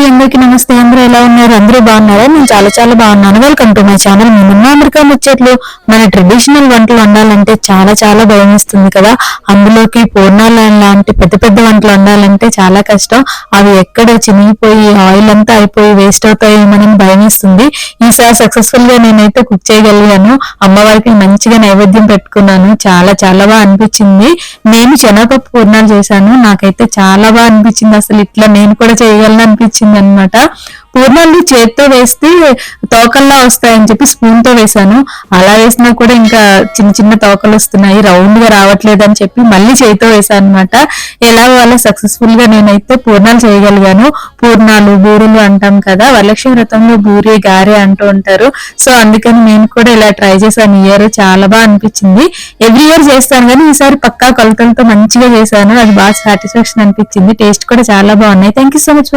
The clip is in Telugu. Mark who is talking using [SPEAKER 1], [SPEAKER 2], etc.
[SPEAKER 1] అందరికీ నమస్తే. అందరూ ఎలా ఉన్నారు? అందరూ బాగున్నారా? నేను చాలా చాలా బాగున్నాను. Welcome to my channel. మేమున్న అమెరికా ముచ్చట్లు. మన ట్రెడిషనల్ వంటలు వండాలంటే చాలా చాలా భయం ఇస్తుంది కదా. అందులోకి పూర్ణాలు లాంటి పెద్ద పెద్ద వంటలు వండాలంటే చాలా కష్టం. అవి ఎక్కడ చినిగిపోయి ఆయిల్ అంతా అయిపోయి వేస్ట్ అవుతాయేమని భయం ఇస్తుంది. ఈసారి సక్సెస్ఫుల్ గా నేనైతే కుక్ చేయగలిగాను. అమ్మవారికి మంచిగా నైవేద్యం పెట్టుకున్నాను. చాలా చాలా బాగా అనిపించింది. నేను శనగపప్పు పూర్ణాలు చేశాను. నాకైతే చాలా బాగా అనిపించింది. అసలు ఇట్లా నేను కూడా చేయగలను అనిపించింది అనమాట. పూర్ణాలు చేత్తో వేస్తే తోకల్లా వస్తాయని చెప్పి స్పూన్ తో వేసాను. అలా వేసినా కూడా ఇంకా చిన్న చిన్న తోకలు వస్తున్నాయి, రౌండ్ గా రావట్లేదు అని చెప్పి మళ్ళీ చేతితో వేసాను అనమాట. ఎలాగో అలా సక్సెస్ఫుల్ గా నేనైతే పూర్ణాలు చేయగలిగాను. పూర్ణాలు బూరెలు అంటాం కదా, వరలక్ష్మి వ్రతంలో బూరి గారె అంటూ ఉంటారు. సో అందుకని నేను కూడా ఇలా ట్రై చేశాను. ఇయర్ చాలా బాగా అనిపించింది. ఎవ్రీ ఇయర్ చేస్తాను కానీ ఈసారి పక్కా కొలతలతో మంచిగా చేశాను. అది బాగా సాటిస్ఫాక్షన్ అనిపించింది. టేస్ట్ కూడా చాలా బాగున్నాయి. Thank you so much.